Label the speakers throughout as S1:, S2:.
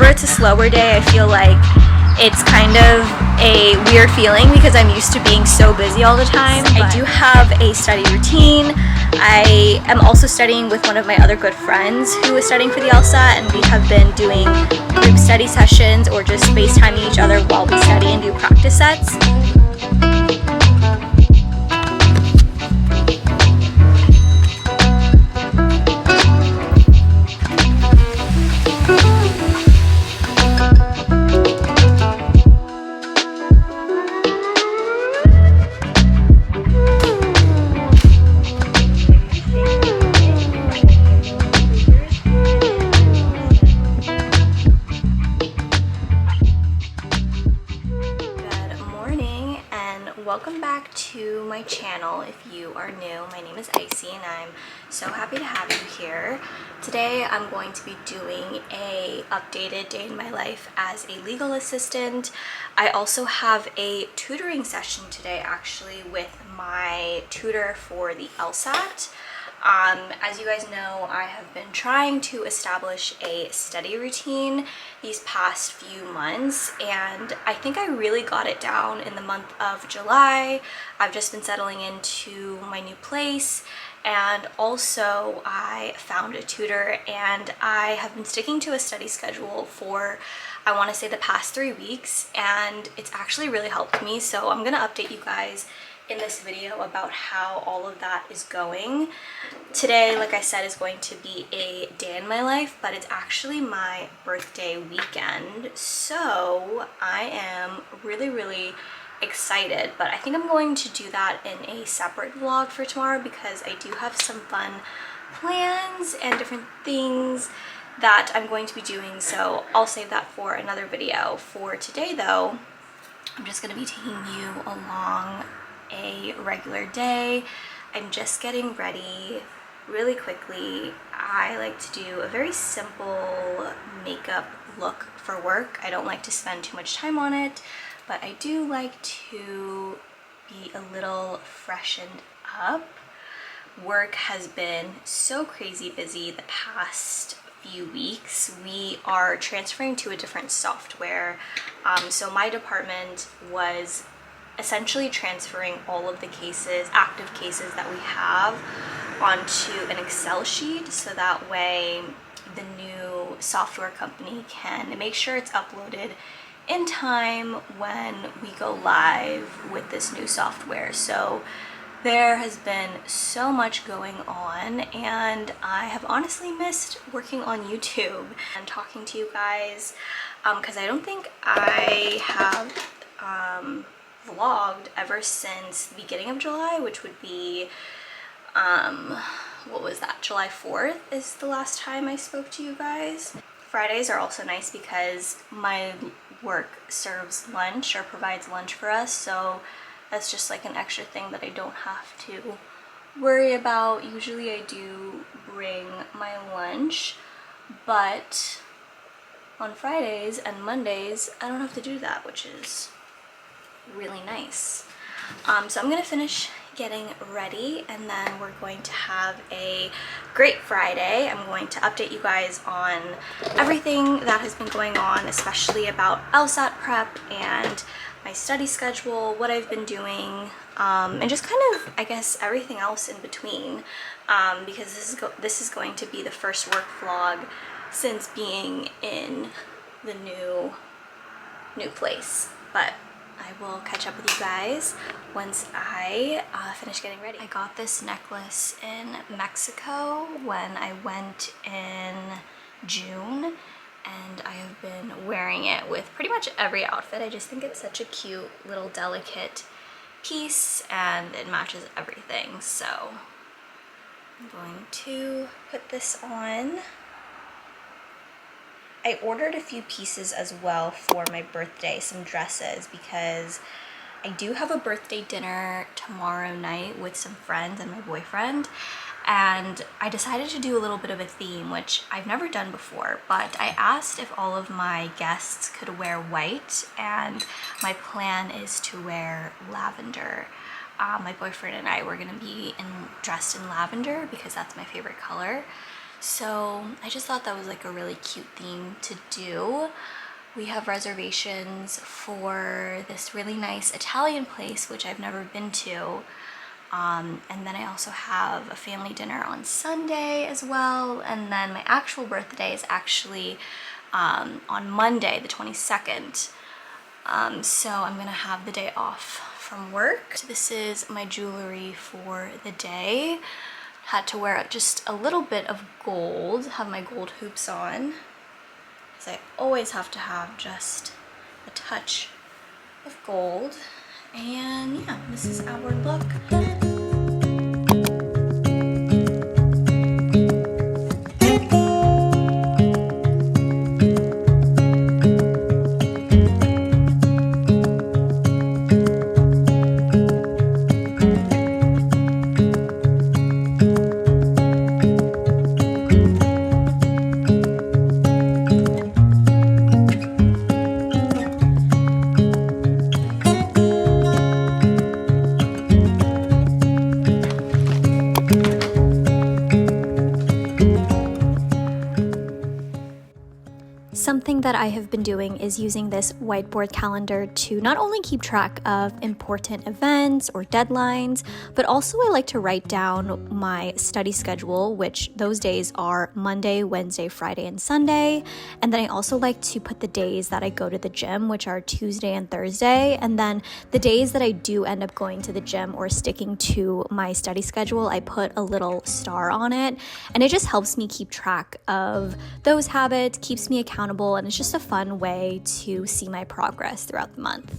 S1: whenever it's a slower day, I feel like it's kind of a weird feeling because I'm used to being so busy all the time. I do have a study routine. I am also studying with one of my other good friends who is studying for the LSAT, and we have been doing group study sessions or just FaceTiming each other while we study and do practice sets. Welcome back to my channel. If you are new, my name is Icy and I'm so happy to have you here. Today I'm going to be doing a updated day in my life as a legal assistant. I also have a tutoring session today actually with my tutor for the LSAT. As you guys know, I have been trying to establish a study routine these past few months, and I think I really got it down in the month of July. I've just been settling into my new place, and also I found a tutor, and I have been sticking to a study schedule for, I want to say, the past 3 weeks, and it's actually really helped me. So I'm gonna update you guys in this video about how all of that is going. Today, like I said, is going to be a day in my life, but it's actually my birthday weekend, so I am really excited. But I think I'm going to do that in a separate vlog for tomorrow because I do have some fun plans and different things that I'm going to be doing, so I'll save that for another video. For today though, I'm just going to be taking you along a regular day. I'm just getting ready really quickly. I like to do a very simple makeup look for work. I don't like to spend too much time on it, but I do like to be a little freshened up. Work has been so crazy busy the past few weeks. We are transferring to a different software. So my department was essentially transferring all of the cases, active cases that we have, onto an Excel sheet, so that way the new software company can make sure it's uploaded in time when we go live with this new software. So there has been so much going on, and I have honestly missed working on YouTube and talking to you guys, because I don't think I have vlogged ever since the beginning of July, which would be what was that, July 4th is the last time I spoke to you guys. Fridays are also nice because my work serves lunch or provides lunch for us, so that's just like an extra thing that I don't have to worry about. Usually I do bring my lunch, but on Fridays and Mondays I don't have to do that, which is really nice. So I'm gonna finish getting ready, and then we're going to have a great Friday. I'm going to update you guys on everything that has been going on, especially about LSAT prep and my study schedule, what I've been doing, and just kind of, I guess, everything else in between, because this is going to be the first work vlog since being in the new place. But I will catch up with you guys once I finish getting ready. I got this necklace in Mexico when I went in June, and I have been wearing it with pretty much every outfit. I just think it's such a cute little delicate piece and it matches everything. So I'm going to put this on. I ordered a few pieces as well for my birthday, some dresses, because I do have a birthday dinner tomorrow night with some friends and my boyfriend, and I decided to do a little bit of a theme, which I've never done before, but I asked if all of my guests could wear white, and my plan is to wear lavender. My boyfriend and I were gonna be dressed in lavender because that's my favorite color. So I just thought that was like a really cute theme to do. We have reservations for this really nice Italian place, which I've never been to. And then I also have a family dinner on Sunday as well. And then my actual birthday is actually on Monday, the 22nd. So I'm gonna have the day off from work. So this is my jewelry for the day. Had to wear just a little bit of gold, have my gold hoops on, because I always have to have just a touch of gold. And yeah, this is our look. Something that I have been doing is using this whiteboard calendar to not only keep track of important events or deadlines, but also I like to write down my study schedule, which those days are Monday, Wednesday, Friday, and Sunday. And then I also like to put the days that I go to the gym, which are Tuesday and Thursday. And then the days that I do end up going to the gym or sticking to my study schedule, I put a little star on it. And it just helps me keep track of those habits, keeps me accountable, and it's just a fun way to see my progress throughout the month.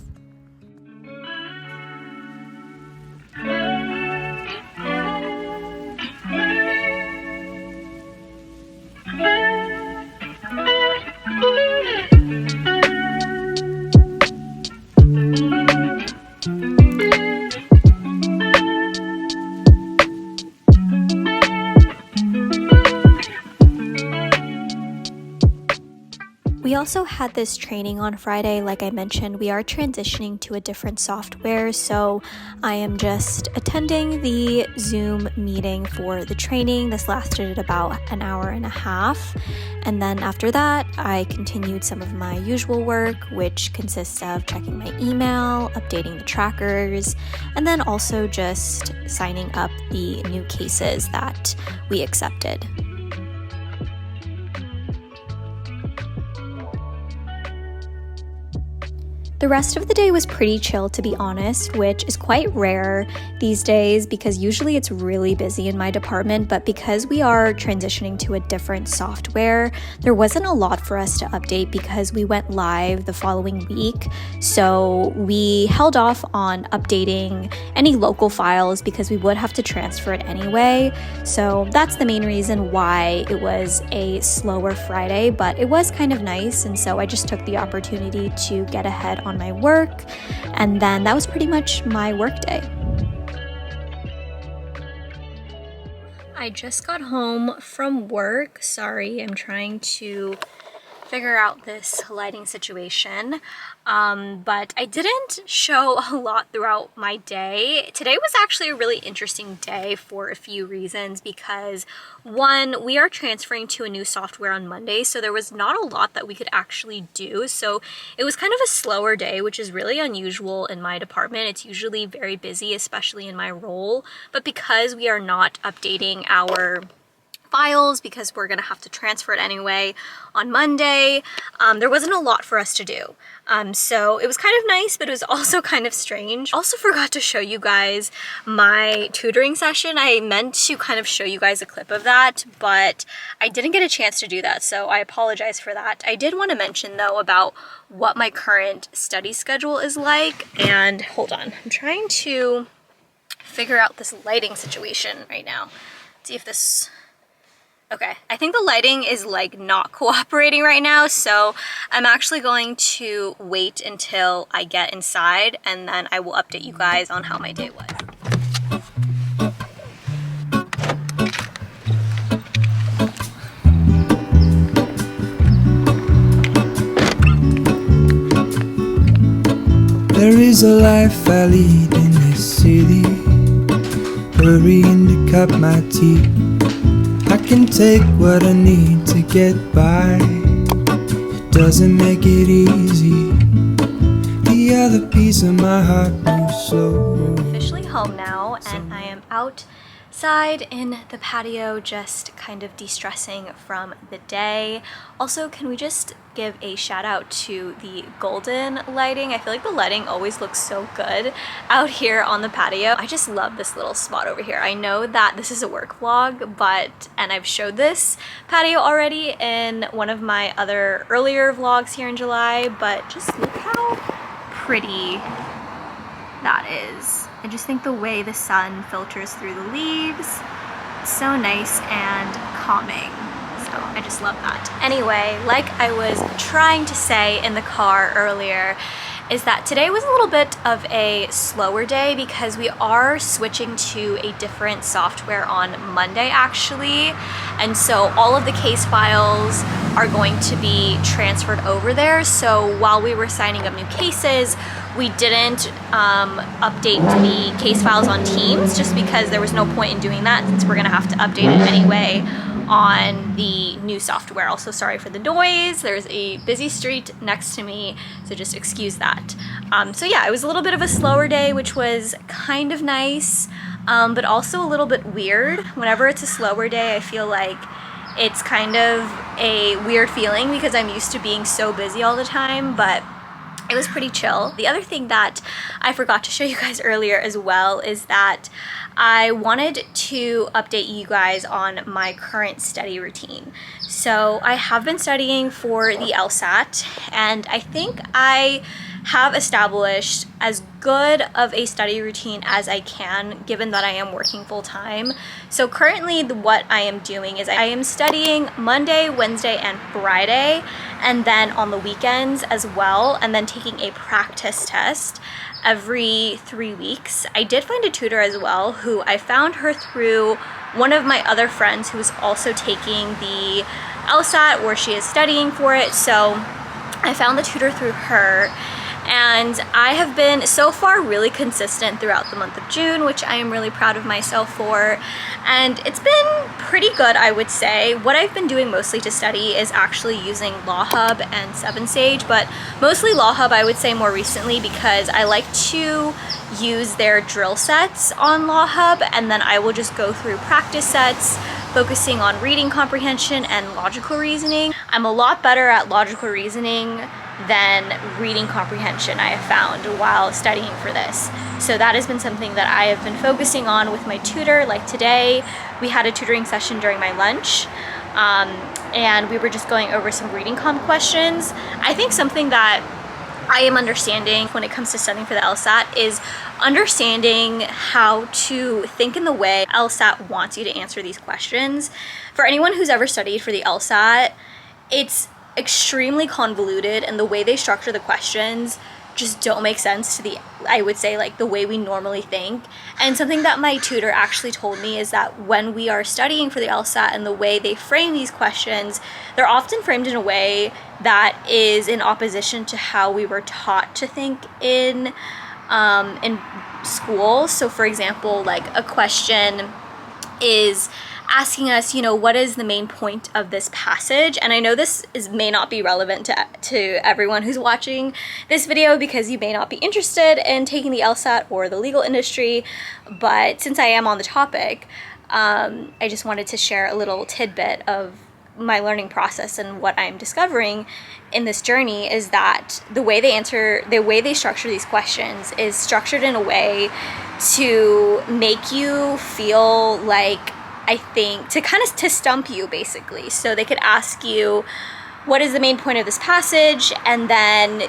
S1: We also had this training on Friday. Like I mentioned, we are transitioning to a different software, so I am just attending the Zoom meeting for the training. This lasted about an hour and a half, and then after that, I continued some of my usual work, which consists of checking my email, updating the trackers, and then also just signing up the new cases that we accepted. The rest of the day was pretty chill, to be honest, which is quite rare these days because usually it's really busy in my department, but because we are transitioning to a different software, there wasn't a lot for us to update because we went live the following week. So we held off on updating any local files because we would have to transfer it anyway. So that's the main reason why it was a slower Friday, but it was kind of nice, and so I just took the opportunity to get ahead on my work, and then that was pretty much my work day. I just got home from work. Sorry, I'm trying to figure out this lighting situation, but I didn't show a lot throughout my day. Today was actually a really interesting day for a few reasons because one, we are transferring to a new software on Monday, so there was not a lot that we could actually do. So it was kind of a slower day, which is really unusual in my department. It's usually very busy, especially in my role, but because we are not updating our files because we're gonna have to transfer it anyway on Monday, there wasn't a lot for us to do. So it was kind of nice, but it was also kind of strange. Also forgot to show you guys my tutoring session. I meant to kind of show you guys a clip of that, but I didn't get a chance to do that, so I apologize for that. I did want to mention though about what my current study schedule is like, and hold on, I'm trying to figure out this lighting situation right now. Let's see if this... Okay, I think the lighting is like not cooperating right now, so I'm actually going to wait until I get inside and then I will update you guys on how my day was.
S2: There is a life I lead in this city, hurrying to cut my teeth. I can take what I need to get by. It doesn't make it easy. The other piece of my heart moves slow.
S1: Officially home now, and I am outside in the patio just kind of de-stressing from the day. Also, can we just give a shout out to the golden lighting? I feel like the lighting always looks so good out here on the patio. I just love this little spot over here. I know that this is a work vlog, and I've showed this patio already in one of my other earlier vlogs here in July, but just look how pretty that is. I just think the way the sun filters through the leaves, it's so nice and calming. So I just love that. Anyway, like I was trying to say in the car earlier, is that today was a little bit of a slower day because we are switching to a different software on Monday actually. And so all of the case files are going to be transferred over there. So while we were signing up new cases, we didn't update the case files on Teams just because there was no point in doing that since we're gonna have to update it anyway on the new software. Also, sorry for the noise. There's a busy street next to me, so just excuse that. So yeah, it was a little bit of a slower day, which was kind of nice, but also a little bit weird. Whenever it's a slower day, I feel like it's kind of a weird feeling because I'm used to being so busy all the time, but it was pretty chill. The other thing that I forgot to show you guys earlier as well is that I wanted to update you guys on my current study routine. So I have been studying for the LSAT, and I think I have established as good of a study routine as I can, given that I am working full time. So currently what I am doing is I am studying Monday, Wednesday, and Friday, and then on the weekends as well, and then taking a practice test every 3 weeks. I did find a tutor as well, who I found her through one of my other friends who is also taking the LSAT, or she is studying for it. So I found the tutor through her, and I have been so far really consistent throughout the month of June, which I am really proud of myself for, and it's been pretty good, I would say. What I've been doing mostly to study is actually using Law Hub and 7Sage, but mostly Law Hub I would say more recently because I like to use their drill sets on Law Hub, and then I will just go through practice sets focusing on reading comprehension and logical reasoning. I'm a lot better at logical reasoning than reading comprehension, I have found while studying for this. So that has been something that I have been focusing on with my tutor. Like today, we had a tutoring session during my lunch, and we were just going over some reading comp questions. I think something that I am understanding when it comes to studying for the LSAT is understanding how to think in the way LSAT wants you to answer these questions. For anyone who's ever studied for the LSAT, it's extremely convoluted, and the way they structure the questions just don't make sense to I would say, like the way we normally think. And something that my tutor actually told me is that when we are studying for the LSAT and the way they frame these questions, they're often framed in a way that is in opposition to how we were taught to think in school. So for example, like a question is asking us, what is the main point of this passage? And I know this may not be relevant to everyone who's watching this video because you may not be interested in taking the LSAT or the legal industry, but since I am on the topic, I just wanted to share a little tidbit of my learning process and what I'm discovering in this journey is that the way they structure these questions is structured in a way to make you feel like, I think, to stump you basically. So they could ask you, what is the main point of this passage? And then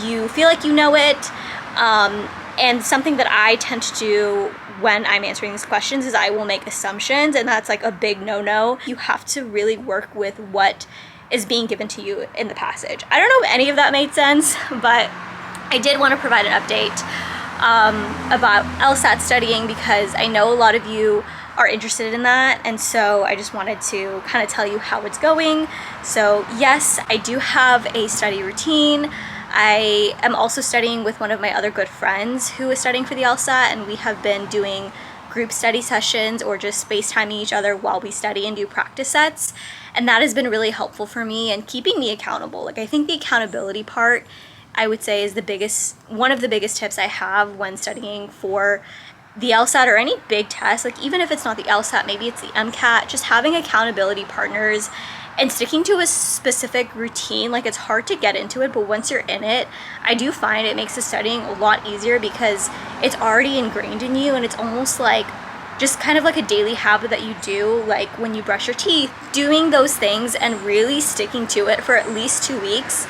S1: you feel like you know it. And something that I tend to do when I'm answering these questions is I will make assumptions, and that's like a big no-no. You have to really work with what is being given to you in the passage. I don't know if any of that made sense, but I did want to provide an update about LSAT studying because I know a lot of you are interested in that, and so I just wanted to kind of tell you how it's going. So yes, I do have a study routine. I am also studying with one of my other good friends who is studying for the LSAT, and we have been doing group study sessions or just FaceTiming each other while we study and do practice sets. And that has been really helpful for me and keeping me accountable. Like, I think the accountability part, I would say, is one of the biggest tips I have when studying for the LSAT or any big test. Like, even if it's not the LSAT, maybe it's the MCAT, just having accountability partners and sticking to a specific routine. Like, it's hard to get into it, but once you're in it, I do find it makes the studying a lot easier because it's already ingrained in you, and it's almost like just kind of like a daily habit that you do, like when you brush your teeth, doing those things and really sticking to it for at least 2 weeks.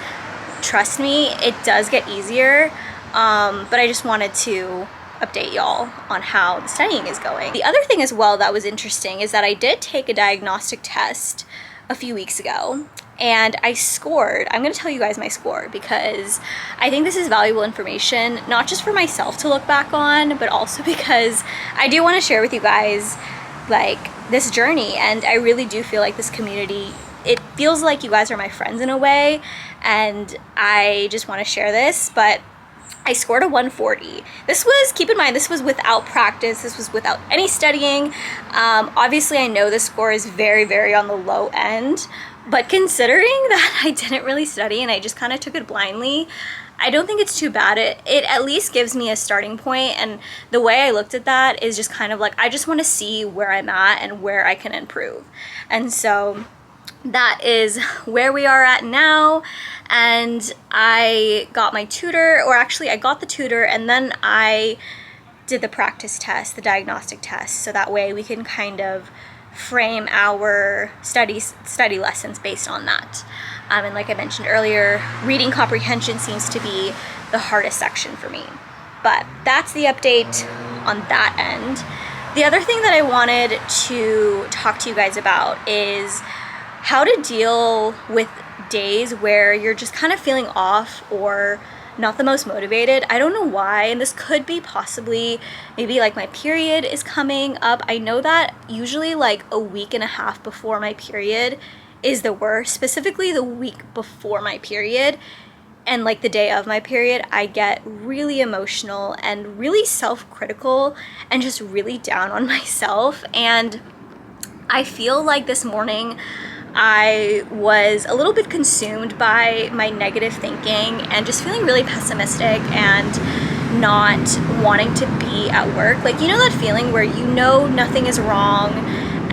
S1: Trust me, it does get easier. But I just wanted to update y'all on how the studying is going. The other thing as well that was interesting is that I did take a diagnostic test a few weeks ago, and I scored. I'm going to tell you guys my score because I think this is valuable information, not just for myself to look back on, but also because I do want to share with you guys like this journey. And I really do feel like this community, it feels like you guys are my friends in a way, and I just want to share this. But I scored a 140. This was, keep in mind, this was without practice. This was without any studying. Obviously, I know the score is very, very on the low end, but considering that I didn't really study and I just kind of took it blindly, I don't think it's too bad. It at least gives me a starting point, and the way I looked at that is just kind of like, I just want to see where I'm at and where I can improve. And so that is where we are at now. And I got my tutor, or actually I got the tutor and then I did the practice test, the diagnostic test, so that way we can kind of frame our study lessons based on that. And like I mentioned earlier, reading comprehension seems to be the hardest section for me. But that's the update on that end. The other thing that I wanted to talk to you guys about is how to deal with days where you're just kind of feeling off or not the most motivated. I don't know why, and this could be possibly maybe like my period is coming up. I know that usually like a week and a half before my period is the worst, specifically the week before my period and like the day of my period. I get really emotional and really self-critical and just really down on myself. And I feel like this morning I was a little bit consumed by my negative thinking and just feeling really pessimistic and not wanting to be at work. Like, you know that feeling where you know nothing is wrong,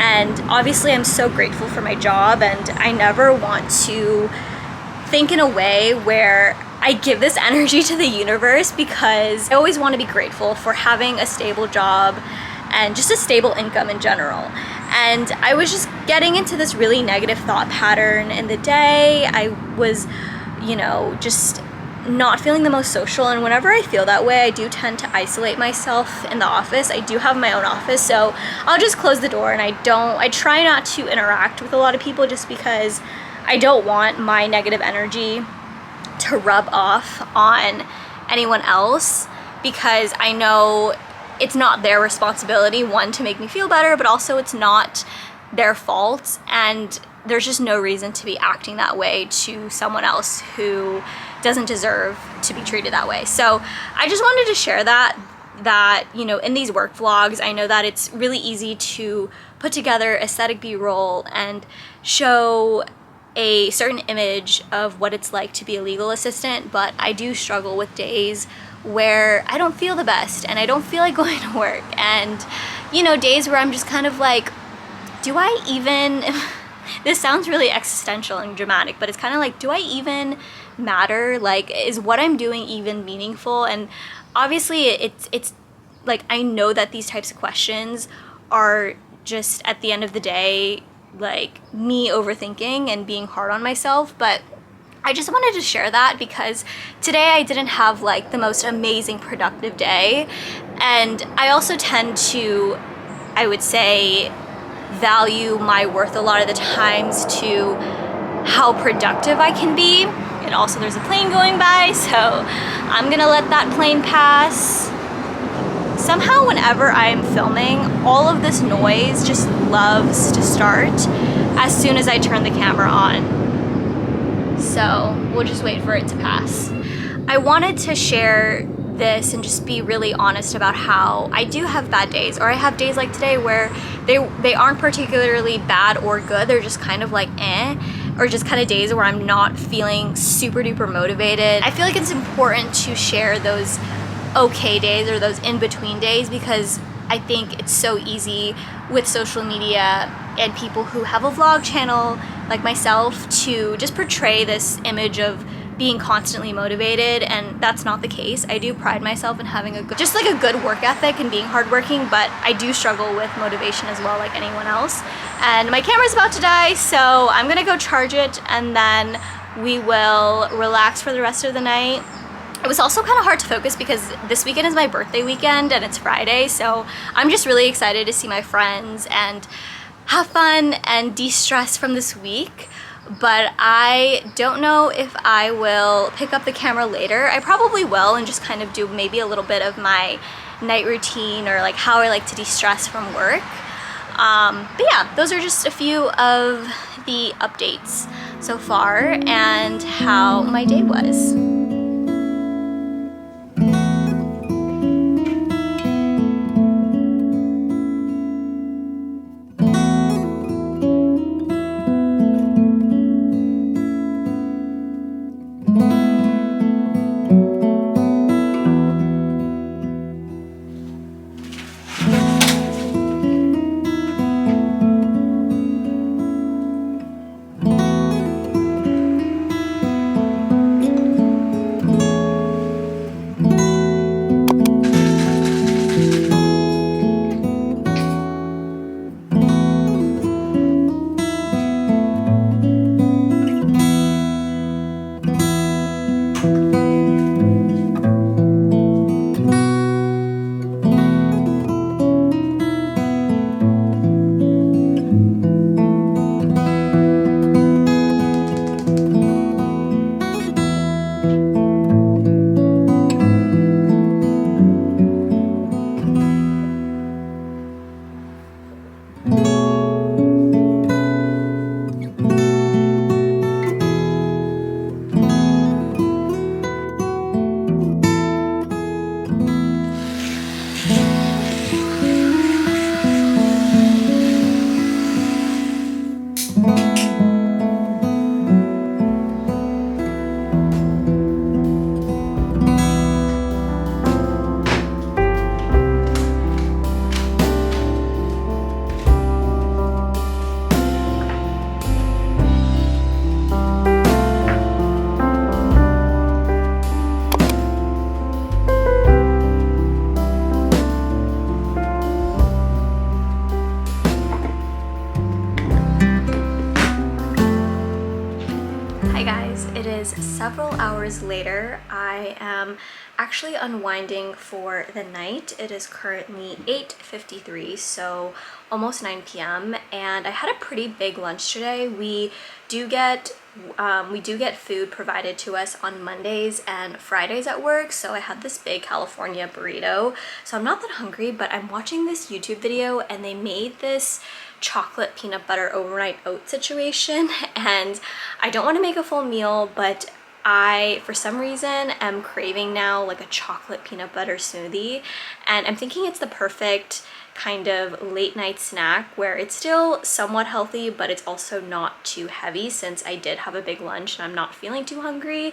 S1: and obviously I'm so grateful for my job, and I never want to think in a way where I give this energy to the universe, because I always want to be grateful for having a stable job and just a stable income in general. And I was just getting into this really negative thought pattern in the day. I was, just not feeling the most social. And whenever I feel that way, I do tend to isolate myself in the office. I do have my own office, so I'll just close the door, and I try not to interact with a lot of people just because I don't want my negative energy to rub off on anyone else, because I know it's not their responsibility, one, to make me feel better, but also it's not their fault, and there's just no reason to be acting that way to someone else who doesn't deserve to be treated that way. So I just wanted to share that in these work vlogs, I know that it's really easy to put together aesthetic B-roll and show a certain image of what it's like to be a legal assistant, but I do struggle with days where I don't feel the best and I don't feel like going to work, and days where I'm just kind of like, do I even this sounds really existential and dramatic, but it's kind of like, do I even matter? Like, is what I'm doing even meaningful? And obviously it's like, I know that these types of questions are just, at the end of the day, like me overthinking and being hard on myself, but I just wanted to share that because today I didn't have like the most amazing productive day, and I also tend to, I would say, value my worth a lot of the times to how productive I can be. And also there's a plane going by, so I'm gonna let that plane pass. Somehow whenever I'm filming, all of this noise just loves to start as soon as I turn the camera on. So we'll just wait for it to pass. I wanted to share this and just be really honest about how I do have bad days, or I have days like today where they aren't particularly bad or good, they're just kind of like or just kind of days where I'm not feeling super duper motivated. I feel like it's important to share those okay days or those in-between days, because I think it's so easy with social media and people who have a vlog channel like myself to just portray this image of being constantly motivated, and that's not the case. I do pride myself in having a good work ethic and being hardworking, but I do struggle with motivation as well, like anyone else. And my camera's about to die, so I'm gonna go charge it, and then we will relax for the rest of the night. It was also kind of hard to focus because this weekend is my birthday weekend and it's Friday, so I'm just really excited to see my friends and have fun and de-stress from this week. But I don't know if I will pick up the camera later. I probably will, and just kind of do maybe a little bit of my night routine, or like how I like to de-stress from work. But yeah, those are just a few of the updates so far and how my day was. Several hours later, I am actually unwinding for the night. It is currently 8:53, so almost 9 p.m. and I had a pretty big lunch today. We do get food provided to us on Mondays and Fridays at work, so I had this big California burrito. So I'm not that hungry, but I'm watching this YouTube video and they made this chocolate peanut butter overnight oat situation, and I don't want to make a full meal, but I, for some reason, am craving now like a chocolate peanut butter smoothie, and I'm thinking it's the perfect kind of late night snack where it's still somewhat healthy, but it's also not too heavy, since I did have a big lunch and I'm not feeling too hungry.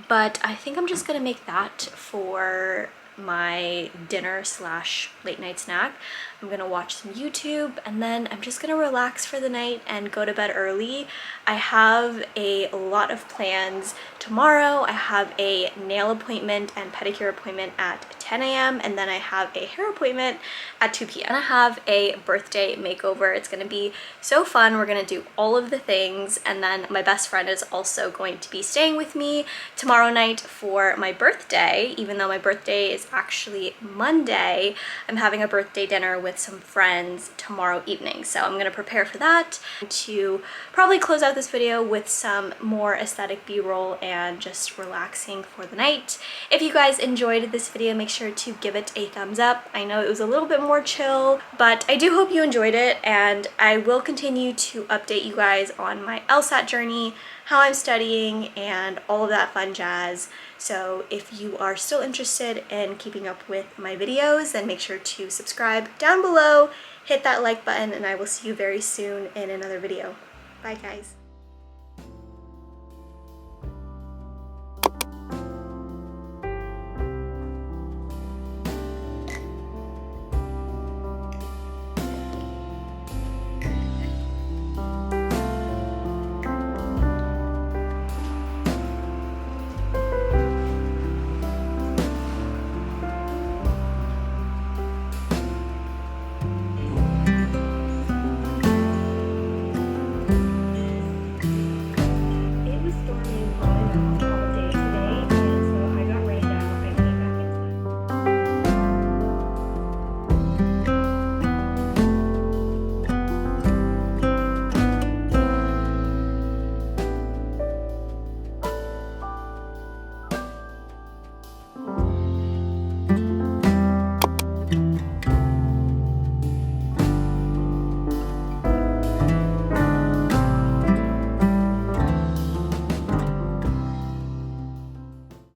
S1: But I think I'm just gonna make that for my dinner slash late night snack. I'm gonna watch some YouTube and then I'm just gonna relax for the night and go to bed early. I have a lot of plans tomorrow. I have a nail appointment and pedicure appointment at 10 a.m. and then I have a hair appointment at 2 p.m. And I have a birthday makeover. It's gonna be so fun. We're gonna do all of the things, and then my best friend is also going to be staying with me tomorrow night for my birthday. Even though my birthday is actually Monday, I'm having a birthday dinner with some friends tomorrow evening, so I'm gonna prepare for that to probably close out this video with some more aesthetic b-roll and just relaxing for the night. If you guys enjoyed this video, make sure sure to give it a thumbs up. I know it was a little bit more chill, but I do hope you enjoyed it, and I will continue to update you guys on my LSAT journey, how I'm studying, and all of that fun jazz. So if you are still interested in keeping up with my videos, then make sure to subscribe down below, hit that like button, and I will see you very soon in another video. Bye guys.